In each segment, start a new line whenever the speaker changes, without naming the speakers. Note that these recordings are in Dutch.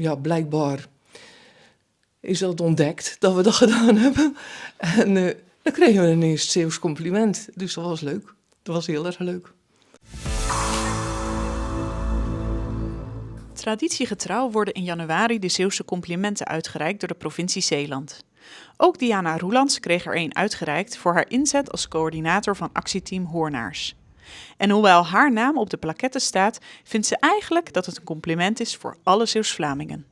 Ja, blijkbaar is dat ontdekt dat we dat gedaan hebben. En dan kregen we ineens het Zeeuws compliment. Dus dat was leuk. Dat was heel erg leuk.
Traditiegetrouw worden in januari de Zeeuwse complimenten uitgereikt door de provincie Zeeland. Ook Diana Roelands kreeg er een uitgereikt voor haar inzet als coördinator van actieteam Hoornaars. En hoewel haar naam op de plaquette staat, vindt ze eigenlijk dat het een compliment is voor alle Zeeuws-Vlamingen.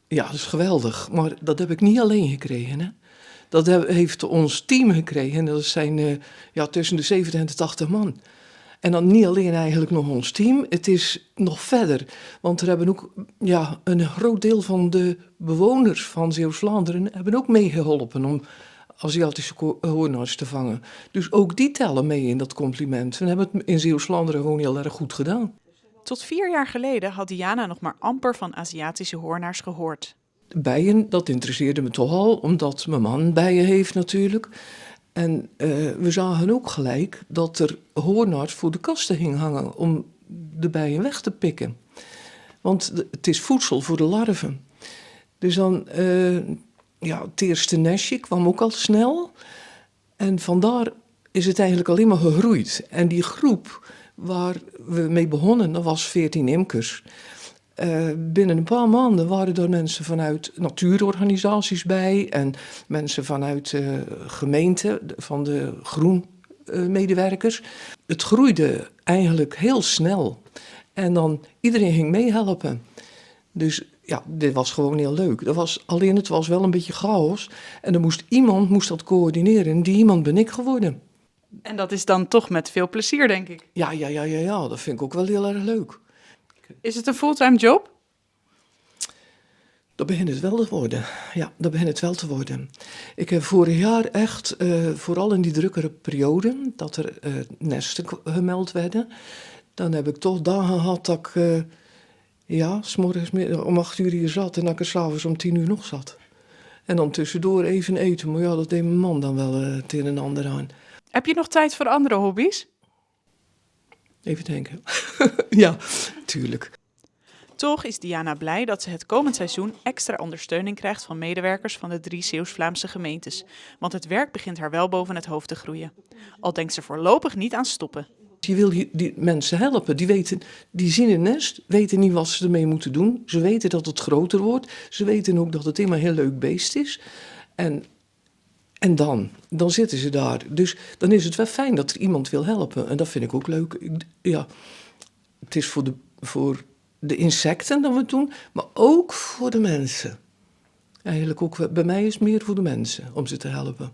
Ja, dat is geweldig. Maar dat heb ik niet alleen gekregen. Hè? Dat heeft ons team gekregen. Dat zijn tussen de 70 en de 80 man. En dan niet alleen eigenlijk nog ons team, het is nog verder. Want er hebben ook een groot deel van de bewoners van Zeeuws-Vlaanderen hebben ook meegeholpen om Aziatische hoornaars te vangen. Dus ook die tellen mee in dat compliment. We hebben het in Zeeuws-Vlaanderen gewoon heel erg goed gedaan.
Tot 4 jaar geleden had Diana nog maar amper van Aziatische hoornaars gehoord.
Bijen, dat interesseerde me toch al, omdat mijn man bijen heeft natuurlijk. En we zagen ook gelijk dat er hoornaars voor de kasten ging hangen om de bijen weg te pikken. Want het is voedsel voor de larven. Dus dan, het eerste nestje kwam ook al snel. En vandaar is het eigenlijk alleen maar gegroeid. En die groep waar we mee begonnen, dat was 14 imkers. Binnen een paar maanden waren er mensen vanuit natuurorganisaties bij en mensen vanuit gemeenten, van de groenmedewerkers. Het groeide eigenlijk heel snel en dan iedereen ging meehelpen. Dus ja, dit was gewoon heel leuk. Het was wel een beetje chaos en er moest iemand dat coördineren en die iemand ben ik geworden.
En dat is dan toch met veel plezier, denk ik.
Ja, dat vind ik ook wel heel erg leuk.
Is het een fulltime job?
Dat begint het wel te worden. Ja, dat begint het wel te worden. Ik heb vorig jaar echt, vooral in die drukkere periode, dat er nesten gemeld werden, dan heb ik toch dagen gehad dat ik, 's morgens om 8 uur hier zat en dat ik er 's avonds om 10 uur nog zat. En dan tussendoor even eten, maar ja, dat deed mijn man dan wel het een en ander aan.
Heb je nog tijd voor andere hobby's?
Even denken. Ja, tuurlijk.
Toch is Diana blij dat ze het komend seizoen extra ondersteuning krijgt van medewerkers van de 3 Zeeuws-Vlaamse gemeentes. Want het werk begint haar wel boven het hoofd te groeien. Al denkt ze voorlopig niet aan stoppen.
Je wil die mensen helpen. Die zien een nest, weten niet wat ze ermee moeten doen. Ze weten dat het groter wordt. Ze weten ook dat het immer een heel leuk beest is. En dan zitten ze daar. Dus dan is het wel fijn dat er iemand wil helpen. En dat vind ik ook leuk. Het is voor de insecten dat we het doen, maar ook voor de mensen. Eigenlijk ook, bij mij is het meer voor de mensen om ze te helpen.